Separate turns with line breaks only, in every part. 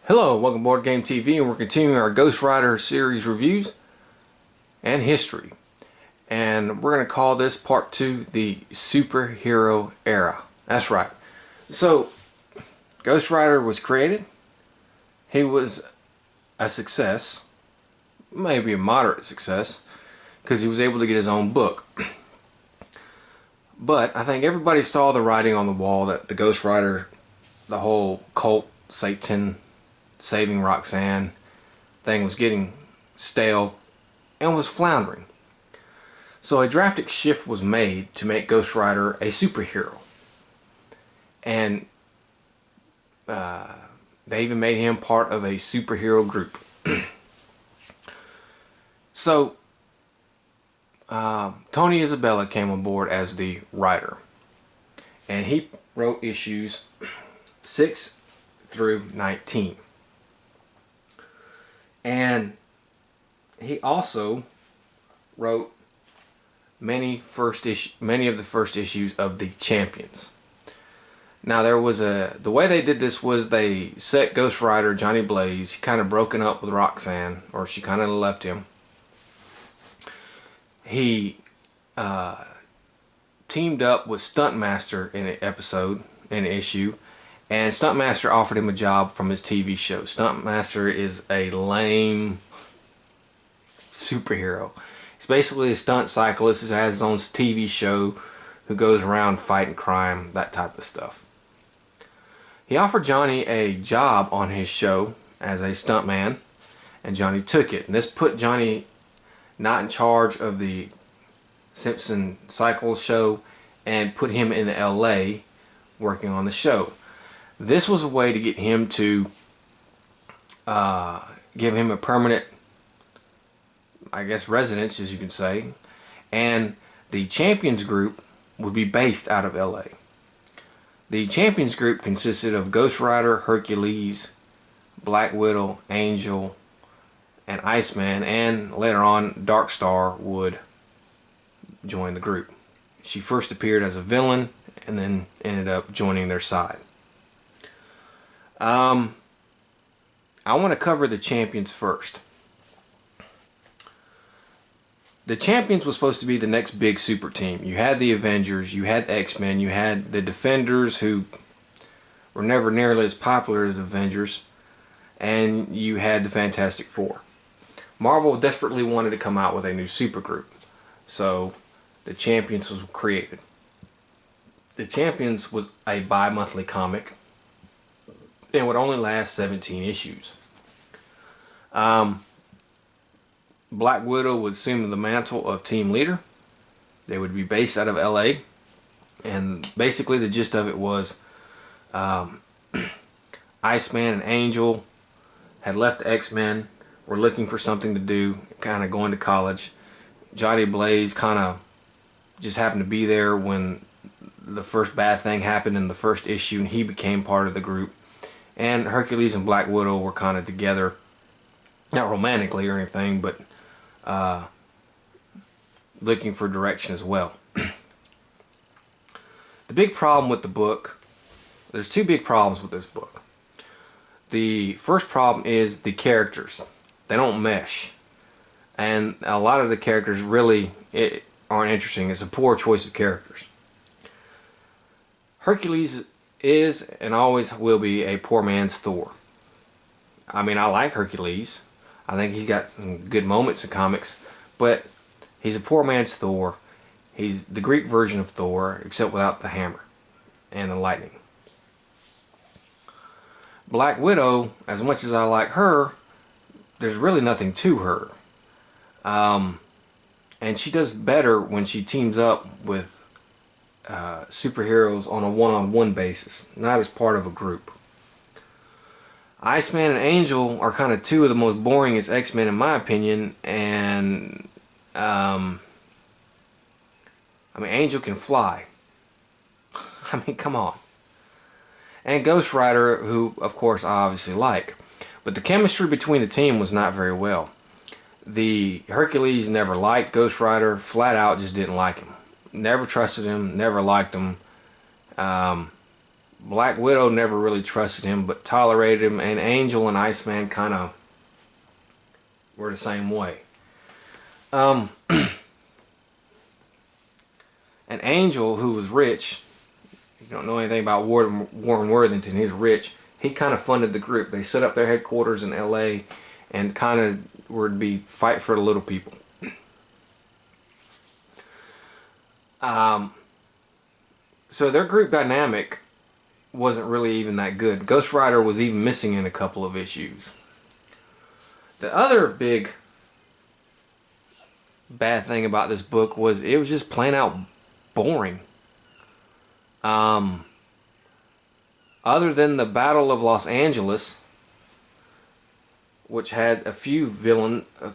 Hello, welcome to Board Game TV, and we're continuing our Ghost Rider series reviews and history. And we're going to call this part 2 the superhero era. That's right. So, Ghost Rider was created. He was a success, maybe a moderate success, because he was able to get his own book. But I think everybody saw the writing on the wall that the Ghost Rider, the whole cult, Satan, saving Roxanne thing was getting stale and was floundering. So a drastic shift was made to make Ghost Rider a superhero. And they even made him part of a superhero group. So Tony Isabella came on board as the writer. And he wrote issues 6 through 19. And he also wrote many of the first issues of the Champions. Now there was the way they did this was they set Ghost Rider, Johnny Blaze, he kind of broken up with Roxanne, or she kind of left him. He teamed up with Stuntmaster in an issue, and Stuntmaster offered him a job from his TV show. Stuntmaster is a lame superhero. He's basically a stunt cyclist who has his own TV show, who goes around fighting crime, that type of stuff. He offered Johnny a job on his show as a stuntman, and Johnny took it. And this put Johnny not in charge of the Simpson Cycles show and put him in LA working on the show. This was a way to get him to give him a permanent, I guess, residence, as you can say. And the Champions group would be based out of LA. The Champions group consisted of Ghost Rider, Hercules, Black Widow, Angel, and Iceman, and later on Dark Star would join the group. She first appeared as a villain and then ended up joining their side. I want to cover the Champions first. The Champions was supposed to be the next big super team. You had the Avengers, you had X-Men, you had the Defenders, who were never nearly as popular as the Avengers, and you had the Fantastic Four. Marvel desperately wanted to come out with a new supergroup, so the Champions was created. The Champions was a bi-monthly comic and would only last 17 issues. Black Widow would assume the mantle of team leader. They would be based out of LA, and basically the gist of it was Iceman and Angel had left the X-Men, were looking for something to do, kind of going to college. Johnny Blaze kind of just happened to be there when the first bad thing happened in the first issue, and he became part of the group. And Hercules and Black Widow were kind of together, not romantically or anything, but looking for direction as well. The big problem with the book, there's two big problems with this book. The first problem is the characters. They don't mesh. And a lot of the characters really aren't interesting. It's a poor choice of characters. Hercules is and always will be a poor man's Thor. I mean, I like Hercules. I think he's got some good moments in comics, but he's a poor man's Thor. He's the Greek version of Thor, except without the hammer and the lightning. Black Widow, as much as I like her, there's really nothing to her. And she does better when she teams up with superheroes on a one-on-one basis, not as part of a group. Iceman and Angel are kind of two of the most boringest X-Men in my opinion, and I mean, Angel can fly. I mean, come on. And Ghost Rider, who of course I obviously like, but the chemistry between the team was not very well. The Hercules never liked Ghost Rider, flat out just didn't like him. Never trusted him, never liked him. Black Widow never really trusted him, but tolerated him, and Angel and Iceman kind of were the same way. And Angel, who was rich, if you don't know anything about Warren Worthington, he's rich. He kind of funded the group. They set up their headquarters in L.A. and kind of were to be fight for the little people. So their group dynamic wasn't really even that good. Ghost Rider was even missing in a couple of issues. The other big bad thing about this book was it was just plain out boring. Other than the Battle of Los Angeles, which had a few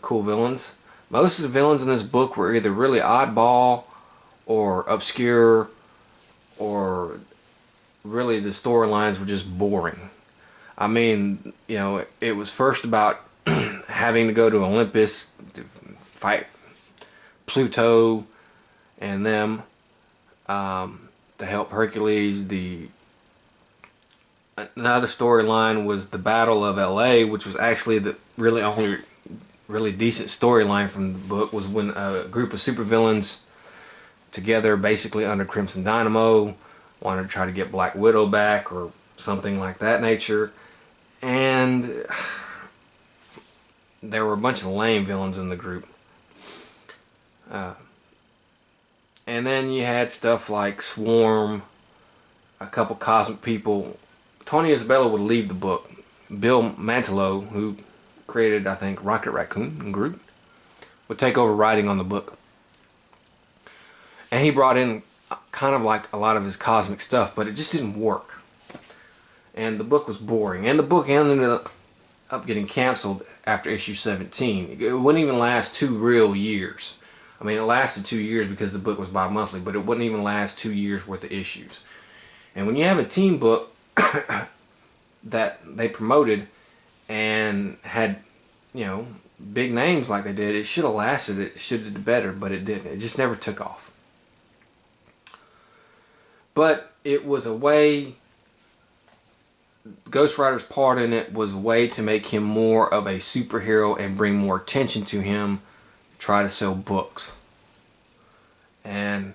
cool villains, most of the villains in this book were either really oddball or obscure, or really the storylines were just boring. I mean, you know, it was first about having to go to Olympus to fight Pluto and them, to help Hercules. Another storyline was the Battle of LA, which was actually the really only really decent storyline from the book, was when a group of supervillains together, basically under Crimson Dynamo, wanted to try to get Black Widow back or something like that nature. And there were a bunch of lame villains in the group. And then you had stuff like Swarm, a couple cosmic people. Tony Isabella would leave the book. Bill Mantlo, who created, I think, Rocket Raccoon and Groot, would take over writing on the book. And he brought in kind of like a lot of his cosmic stuff, but it just didn't work. And the book was boring. And the book ended up getting canceled after issue 17. It wouldn't even last 2 real years. I mean, it lasted 2 years because the book was bi-monthly, but it wouldn't even last 2 years worth of issues. And when you have a team book that they promoted and had, you know, big names like they did, it should have lasted. It should have did better, but it didn't. It just never took off. But it was a way, Ghost Rider's part in it was a way to make him more of a superhero and bring more attention to him, try to sell books. And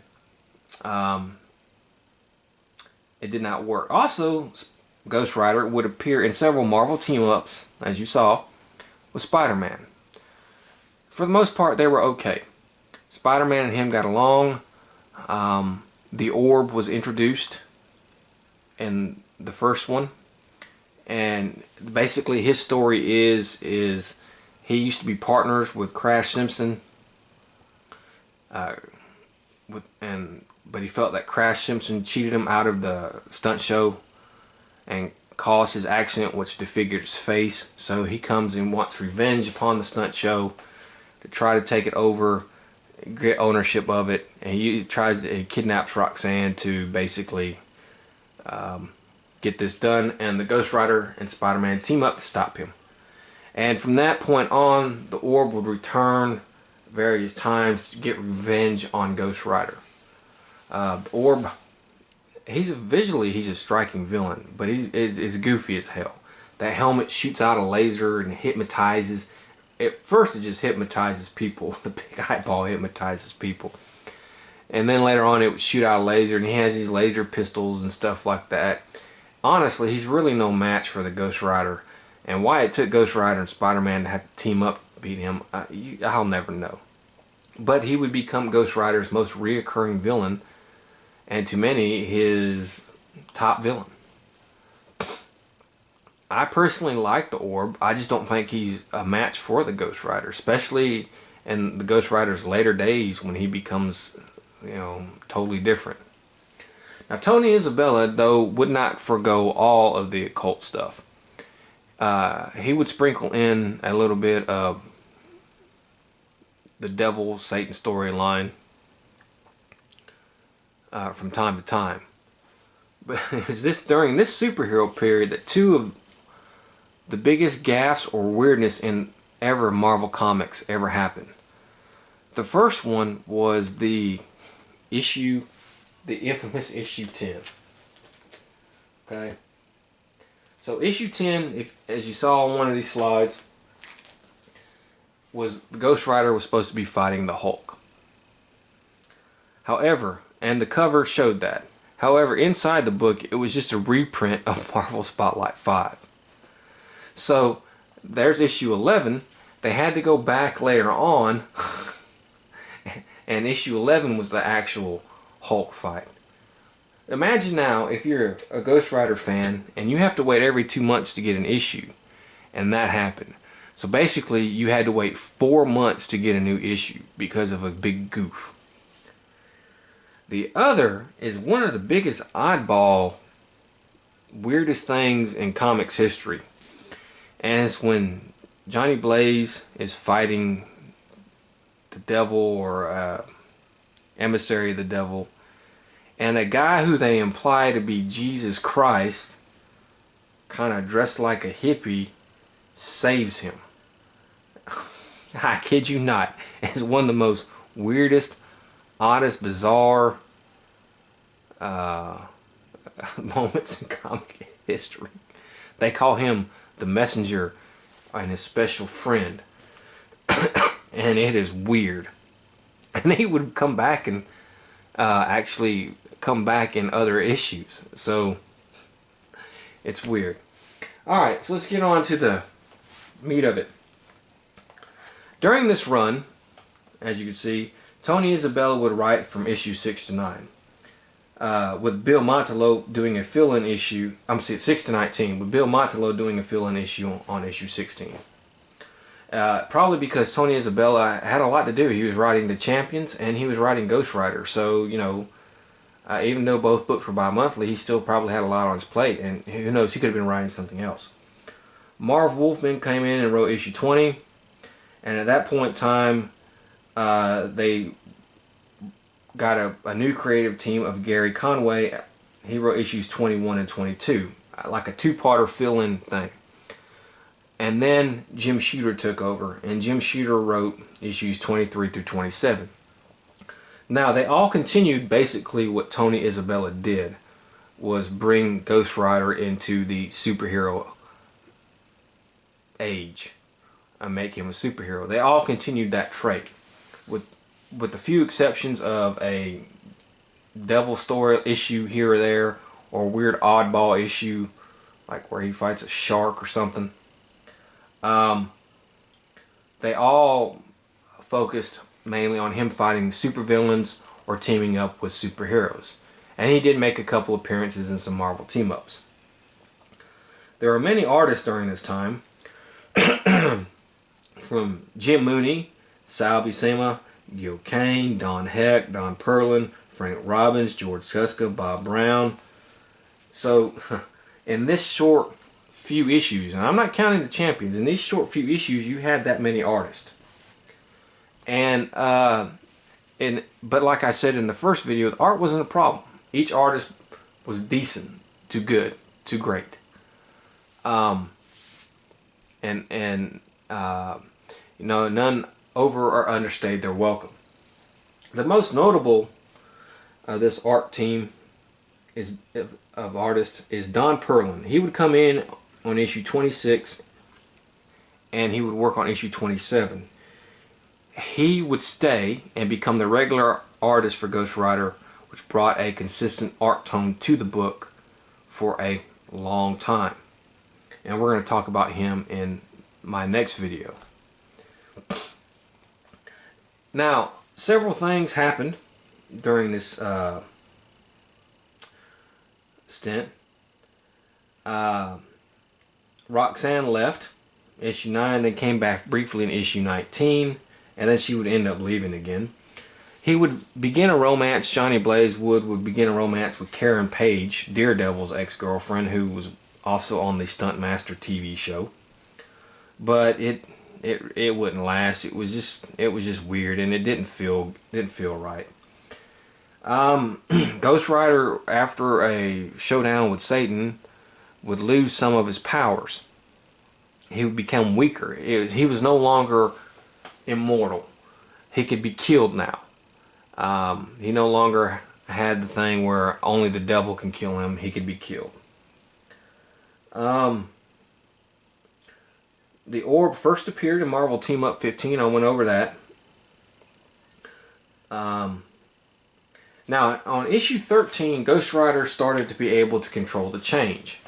it did not work. Also, Ghost Rider would appear in several Marvel team-ups, as you saw, with Spider-Man. For the most part, they were okay. Spider-Man and him got along. The Orb was introduced in the first one, and basically his story is he used to be partners with Crash Simpson, but he felt that Crash Simpson cheated him out of the stunt show and caused his accident, which disfigured his face. So he comes and wants revenge upon the stunt show to try to take it over, get ownership of it, and he kidnaps Roxanne to basically get this done, and the Ghost Rider and Spider-Man team up to stop him. And from that point on, the Orb would return various times to get revenge on Ghost Rider. The Orb, he's a striking villain, but it's goofy as hell. That helmet shoots out a laser and hypnotizes. At first it just hypnotizes people. The big eyeball hypnotizes people. And then later on it would shoot out a laser, and he has these laser pistols and stuff like that. Honestly, he's really no match for the Ghost Rider. And why it took Ghost Rider and Spider-Man to have to team up to beat him, I'll never know. But he would become Ghost Rider's most reoccurring villain, and to many, his top villain. I personally like the Orb. I just don't think he's a match for the Ghost Rider, especially in the Ghost Rider's later days when he becomes, you know, totally different. Now, Tony Isabella, though, would not forgo all of the occult stuff. He would sprinkle in a little bit of the devil Satan storyline from time to time. But it was during this superhero period that two of the biggest gaffes or weirdness in ever Marvel Comics ever happened. The first one was the infamous issue 10. Okay. So issue 10, as you saw on one of these slides, was Ghost Rider was supposed to be fighting the Hulk. However, and the cover showed that. However, inside the book, it was just a reprint of Marvel Spotlight 5. So there's issue 11. They had to go back later on, and issue 11 was the actual Hulk fight. Imagine now if you're a Ghost Rider fan and you have to wait every 2 months to get an issue, and that happened. So basically you had to wait 4 months to get a new issue because of a big goof. The other is one of the biggest oddball, weirdest things in comics history. And it's when Johnny Blaze is fighting the devil, or emissary of the devil, and a guy who they imply to be Jesus Christ, kind of dressed like a hippie, saves him. I kid you not. It's one of the most weirdest, oddest, bizarre moments in comic history. They call him the messenger and his special friend. And it is weird. And he would come back and actually come back in other issues. So it's weird. Alright, so let's get on to the meat of it. During this run, as you can see, Tony Isabella would write from issue 6 to 9. With Bill Montello doing a fill-in issue, 6 to 19, with Bill Montello doing a fill-in issue on issue 16. Probably because Tony Isabella had a lot to do. He was writing the Champions and he was writing Ghost Rider. So, you know, even though both books were bi-monthly, he still probably had a lot on his plate. And who knows, he could have been writing something else. Marv Wolfman came in and wrote issue 20. And at that point in time, they got a new creative team of Gary Conway. He wrote issues 21 and 22. Like a two-parter fill-in thing. And then Jim Shooter took over, and Jim Shooter wrote issues 23 through 27. Now, they all continued basically what Tony Isabella did, was bring Ghost Rider into the superhero age and make him a superhero. They all continued that trait, with a few exceptions of a devil story issue here or there, or a weird oddball issue, like where he fights a shark or something. They all focused mainly on him fighting supervillains or teaming up with superheroes. And he did make a couple appearances in some Marvel team-ups. There were many artists during this time. From Jim Mooney, Sal Buscema, Gil Kane, Don Heck, Don Perlin, Frank Robbins, George Kuska, Bob Brown. So, in this short few issues, and I'm not counting the Champions, in these short few issues you had that many artists. And but like I said in the first video, the art wasn't a problem. Each artist was decent to good to great. You know, none over or understayed their welcome. The most notable of this art team of artists is Don Perlin. He would come in on issue 26 and he would work on issue 27. He would stay and become the regular artist for Ghost Rider, which brought a consistent art tone to the book for a long time. And we're going to talk about him in my next video. Now, several things happened during this stint. Roxanne left issue 9, then came back briefly in issue 19, and then she would end up leaving again. He would begin a romance, Johnny Blaze would begin a romance with Karen Page, Daredevil's ex-girlfriend, who was also on the Stuntmaster TV show. But it wouldn't last. It was just weird, and it didn't feel right. Ghost Rider, after a showdown with Satan, would lose some of his powers. He would become weaker. He was no longer immortal. He could be killed now. He no longer had the thing where only the devil can kill him. He could be killed. The Orb first appeared in Marvel Team Up 15. I went over that. Now, on issue 13, Ghost Rider started to be able to control the change.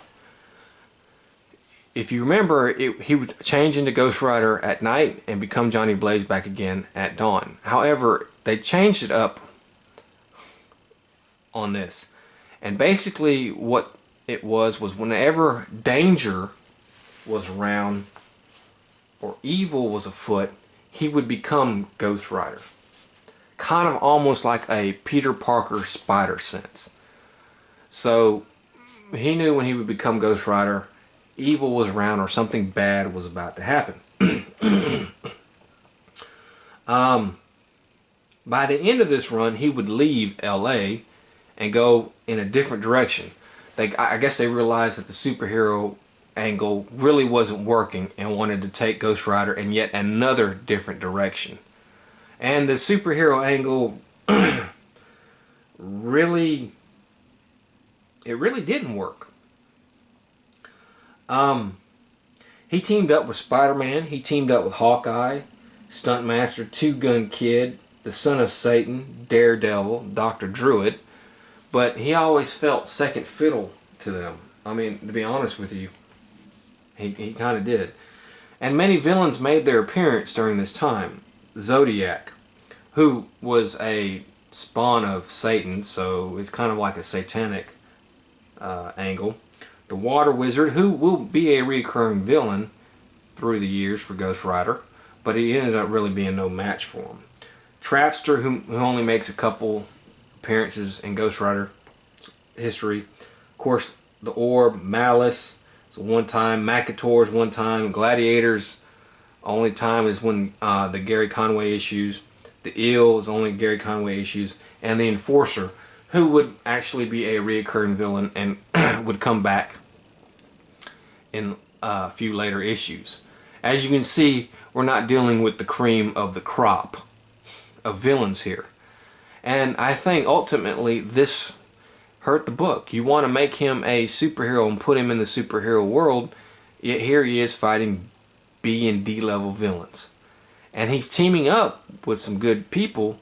If you remember, he would change into Ghost Rider at night and become Johnny Blaze back again at dawn. However, they changed it up on this. And basically what it was whenever danger was around or evil was afoot, he would become Ghost Rider. Kind of almost like a Peter Parker spider sense. So he knew when he would become Ghost Rider, evil was around or something bad was about to happen. By the end of this run, he would leave LA and go in a different direction. I guess they realized that the superhero angle really wasn't working and wanted to take Ghost Rider in yet another different direction. And the superhero angle really didn't work. He teamed up with Spider-Man, he teamed up with Hawkeye, Stuntmaster, Two Gun Kid, the Son of Satan, Daredevil, Dr. Druid, but he always felt second fiddle to them. I mean, to be honest with you, he kind of did. And many villains made their appearance during this time. Zodiac, who was a spawn of Satan, so it's kind of like a satanic angle. The Water Wizard, who will be a recurring villain through the years for Ghost Rider, but he ended up really being no match for him. Trapster, who only makes a couple appearances in Ghost Rider history. Of course, the Orb, Malice, it's one time. Macator's one time. Gladiator's only time is when the Gary Conway issues. The Eel is only Gary Conway issues. And the Enforcer, who would actually be a reoccurring villain and would come back in a few later issues. As you can see, we're not dealing with the cream of the crop of villains here. And I think ultimately this hurt the book. You want to make him a superhero and put him in the superhero world, yet here he is fighting B and D level villains. And he's teaming up with some good people,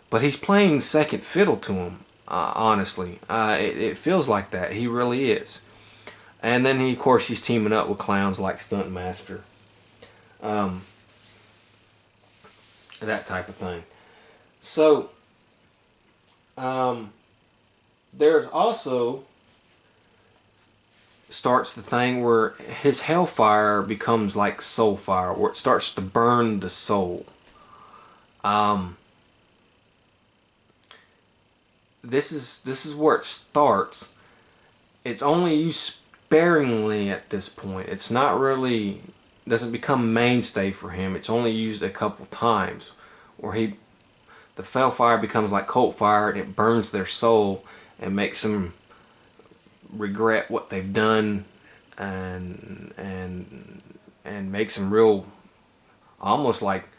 but he's playing second fiddle to him, honestly. It feels like that. He really is. And then of course he's teaming up with clowns like Stuntmaster. That type of thing. So, there's also starts the thing where his hellfire becomes like soul fire, where it starts to burn the soul. This is where it starts. It's only used sparingly at this point. It's not really, doesn't become mainstay for him. It's only used a couple times where the hellfire becomes like cold fire and it burns their soul and makes them regret what they've done and makes them real, almost like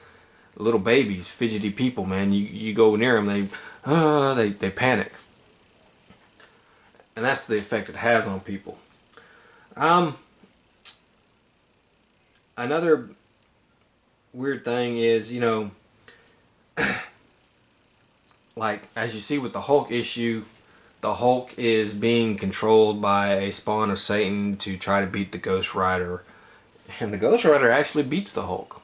little babies, fidgety people, man. You go near them, they panic. And that's the effect it has on people. Another weird thing is, you know, like as you see with the Hulk issue, the Hulk is being controlled by a spawn of Satan to try to beat the Ghost Rider. And the Ghost Rider actually beats the Hulk.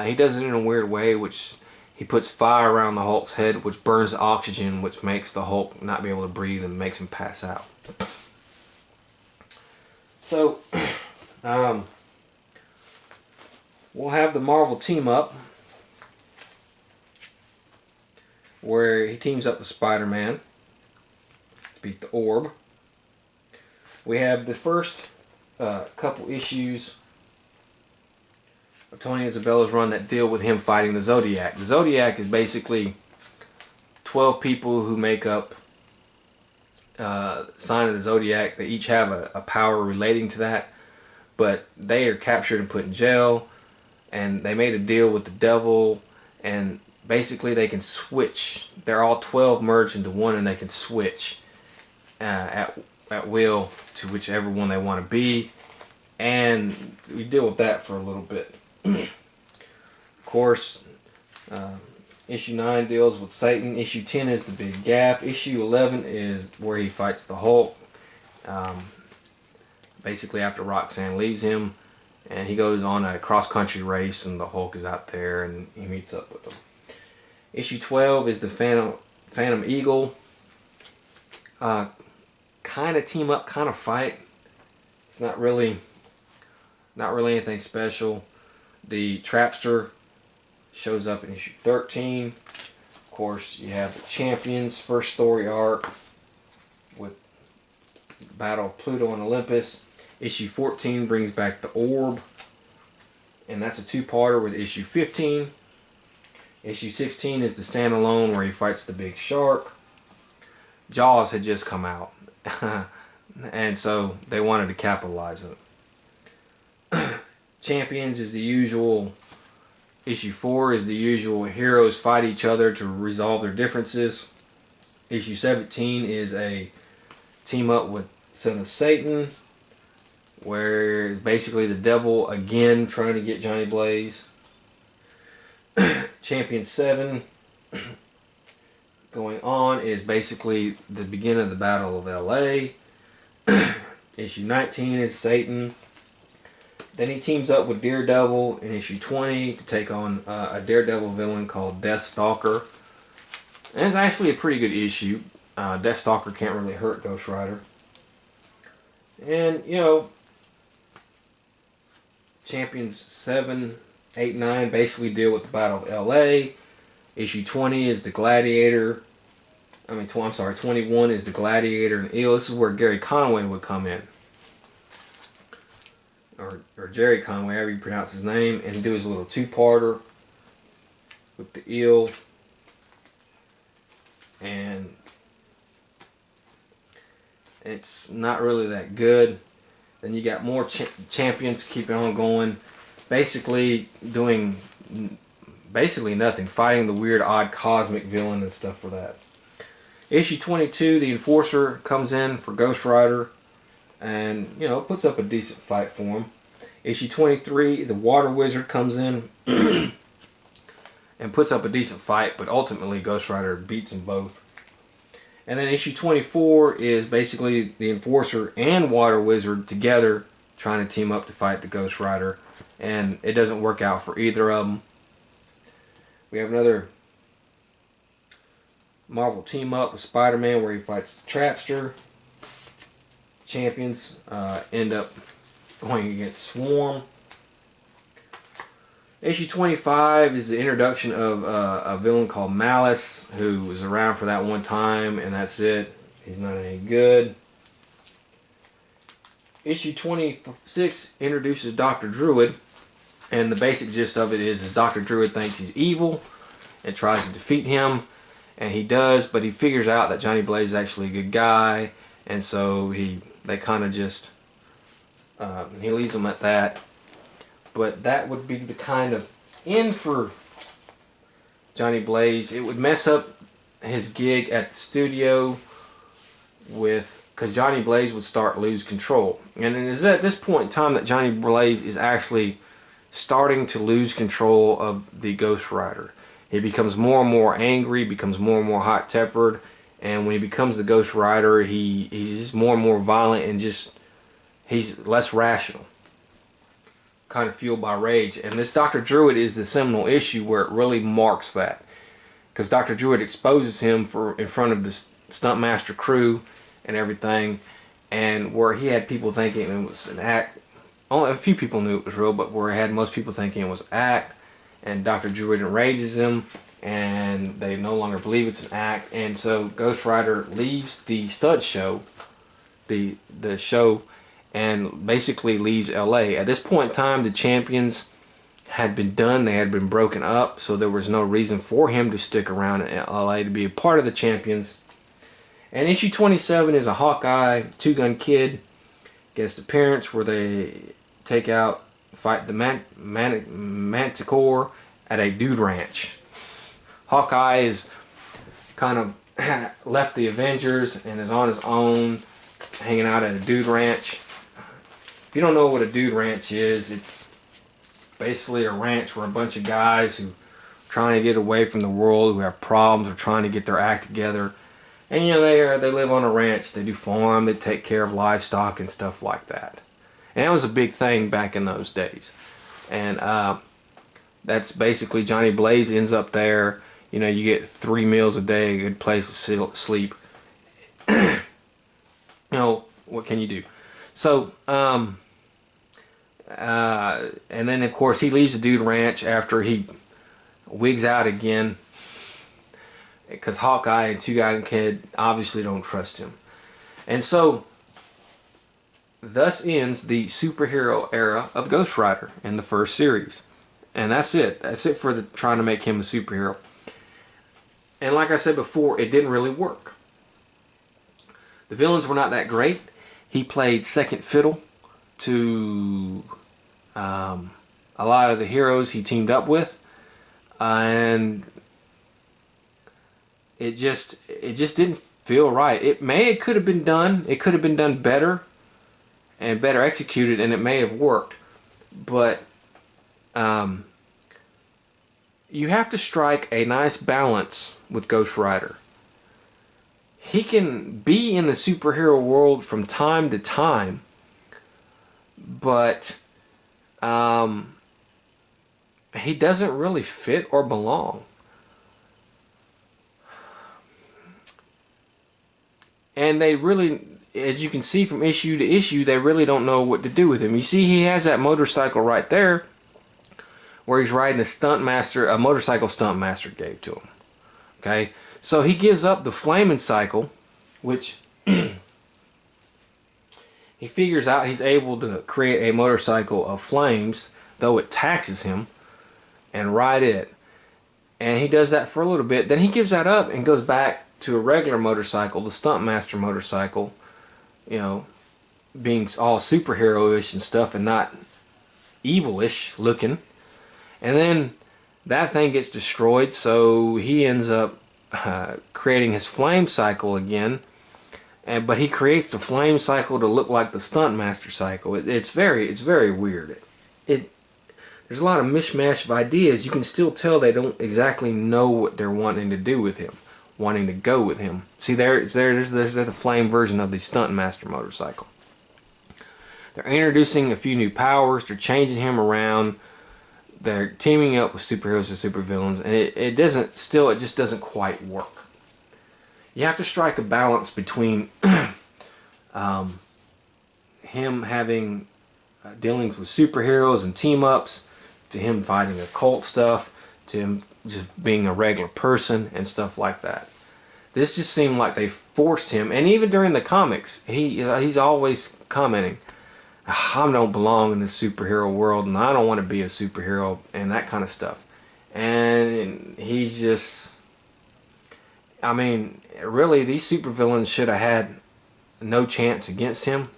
He does it in a weird way, which he puts fire around the Hulk's head, which burns oxygen, which makes the Hulk not be able to breathe and makes him pass out. So, we'll have the Marvel team up, where he teams up with Spider-Man to beat the Orb. We have the first couple issues of Tony Isabella's run that deal with him fighting the Zodiac. The Zodiac is basically 12 people who make up sign of the Zodiac. They each have a power relating to that, but they are captured and put in jail, and they made a deal with the devil, and basically they can switch. They're all 12 merged into one, and they can switch at at will to whichever one they want to be, and we deal with that for a little bit. Of course, issue 9 deals with Satan. Issue 10 is the big gaff. Issue 11 is where he fights the Hulk. Basically after Roxanne leaves him, and he goes on a cross-country race, and the Hulk is out there, and he meets up with them. Issue 12 is the Phantom Eagle. Kind of team up, kind of fight. It's not really anything special. The Trapster shows up in issue 13. Of course, you have the Champions first story arc with Battle of Pluto and Olympus. Issue 14 brings back the Orb, and that's a two-parter with issue 15. Issue 16 is the standalone where he fights the big shark. Jaws had just come out, and so they wanted to capitalize on it. Champions is the usual. Issue 4 is the usual. Heroes fight each other to resolve their differences. Issue 17 is a team up with Son of Satan, where it's basically the devil again trying to get Johnny Blaze. Champion 7 going on is basically the beginning of the Battle of LA. Issue 19 is Satan. Then he teams up with Daredevil in issue 20 to take on a Daredevil villain called Deathstalker. And it's actually a pretty good issue. Deathstalker can't really hurt Ghost Rider. And, you know, Champions 7, 8, 9 basically deal with the Battle of LA. Issue 20 is the Gladiator. I'm sorry, 21 is the Gladiator and Eel. This is where Gary Conway would come in. Or Jerry Conway, however you pronounce his name, and do his little two-parter with the Eel. And it's not really that good. Then you got more champions keeping on going, basically doing nothing, fighting the weird odd cosmic villain and stuff for that. Issue 22, the Enforcer comes in for Ghost Rider, and you know, puts up a decent fight for him. Issue 23, the Water Wizard comes in and puts up a decent fight, but ultimately Ghost Rider beats them both. And then issue 24 is basically the Enforcer and Water Wizard together trying to team up to fight the Ghost Rider, and it doesn't work out for either of them. We have another Marvel team up with Spider-Man where he fights the Trapster. Champions end up going against Swarm. Issue 25 is the introduction of a villain called Malice, who was around for that one time, and that's it. He's not any good. Issue 26 introduces Dr. Druid, and the basic gist of it is Dr. Druid thinks he's evil and tries to defeat him, and he does, but he figures out that Johnny Blaze is actually a good guy, and so they kind of just he leaves him at that. But that would be the kind of end for Johnny Blaze. It would mess up his gig at the studio because Johnny Blaze would start to lose control. And it is at this point in time that Johnny Blaze is actually starting to lose control of the Ghost Rider. He becomes more and more angry, becomes more and more hot-tempered, and when he becomes the Ghost Rider, he's just more and more violent, and he's less rational, kind of fueled by rage. And this Dr. Druid is the seminal issue where it really marks that, because Dr. Druid exposes him in front of the Stuntmaster crew and everything, and where he had people thinking it was an act. Only a few people knew it was real, but where he had most people thinking it was an act, and Dr. Druid enrages him, and they no longer believe it's an act, and so Ghost Rider leaves the stud show, the show, and basically leaves LA. At this point in time, the Champions had been done. They had been broken up, so there was no reason for him to stick around in LA to be a part of the Champions. And issue 27 is a Hawkeye Two-Gun Kid guest appearance where they fight the Manticore at a dude ranch. Hawkeye is kind of left the Avengers and is on his own, hanging out at a dude ranch. If you don't know what a dude ranch is, it's basically a ranch where a bunch of guys who are trying to get away from the world, who have problems, are trying to get their act together. And you know, they live on a ranch, they do farm, they take care of livestock and stuff like that. And that was a big thing back in those days. And that's basically Johnny Blaze ends up there. You know, you get 3 meals a day, a good place to sleep. You know, what can you do? So, and then of course he leaves the dude ranch after he wigs out again, because Hawkeye and Two Guy Kid obviously don't trust him. And so thus ends the superhero era of Ghost Rider in the first series. And that's it. That's it for trying to make him a superhero. And like I said before, it didn't really work. The villains were not that great. He played second fiddle to a lot of the heroes he teamed up with. And it just didn't feel right. It could have been done. It could have been done better and better executed, and it may have worked. But you have to strike a nice balance with Ghost Rider. He can be in the superhero world from time to time, but he doesn't really fit or belong. And they really, as you can see from issue to issue, they really don't know what to do with him. You see, he has that motorcycle right there where he's riding a motorcycle stunt master gave to him. Okay, so he gives up the flaming cycle, which he figures out he's able to create a motorcycle of flames, though it taxes him, and ride it. And he does that for a little bit. Then he gives that up and goes back to a regular motorcycle, the Stuntmaster motorcycle, you know, being all superhero-ish and stuff and not evil-ish looking. And then that thing gets destroyed, so he ends up creating his flame cycle again. But he creates the flame cycle to look like the Stuntmaster cycle. It's very weird. There's a lot of mishmash of ideas. You can still tell they don't exactly know what they're wanting to do with him, wanting to go with him. See, there's the flame version of the Stuntmaster motorcycle. They're introducing a few new powers. They're changing him around. They're teaming up with superheroes and supervillains, and it just doesn't quite work. You have to strike a balance between him having dealings with superheroes and team-ups, to him fighting occult stuff, to him just being a regular person and stuff like that. This just seemed like they forced him, and even during the comics, he's always commenting, I don't belong in this superhero world, and I don't want to be a superhero, and that kind of stuff. And he's just, I mean, really, these supervillains should have had no chance against him.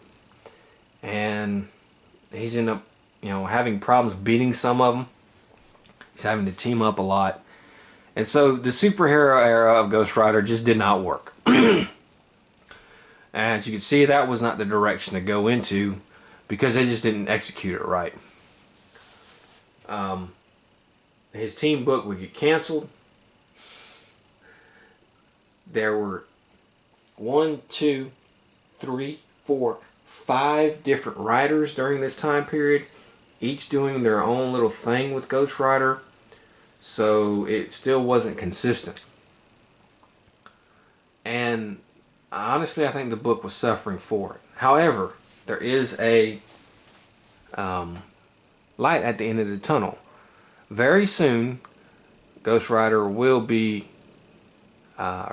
And he's ended up, you know, having problems beating some of them. He's having to team up a lot. And so the superhero era of Ghost Rider just did not work. As you can see, that was not the direction to go into, because they just didn't execute it right. His team book would get canceled. There were 1, 2, 3, 4, 5 different writers during this time period, each doing their own little thing with Ghost Rider, so it still wasn't consistent. And honestly, I think the book was suffering for it. However, there is a light at the end of the tunnel. Very soon, Ghost Rider will be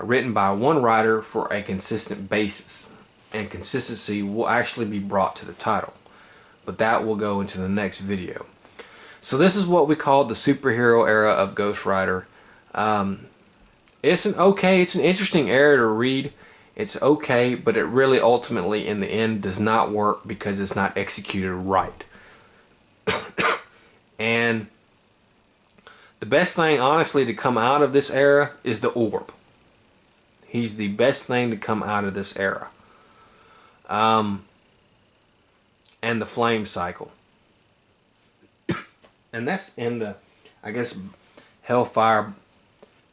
written by one writer for a consistent basis, and consistency will actually be brought to the title, but that will go into the next video. So this is what we call the superhero era of Ghost Rider. It's an interesting era to read. It's okay, but it really ultimately in the end does not work because it's not executed right. And the best thing, honestly, to come out of this era is the Orb. He's the best thing to come out of this era. and the flame cycle. And that's in the, I guess, hellfire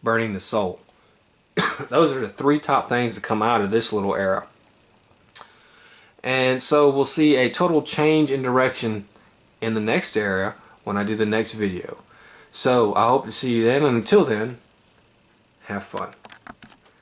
burning the soul. Those are the three top things to come out of this little era. And so we'll see a total change in direction in the next era when I do the next video. So I hope to see you then, and until then, have fun.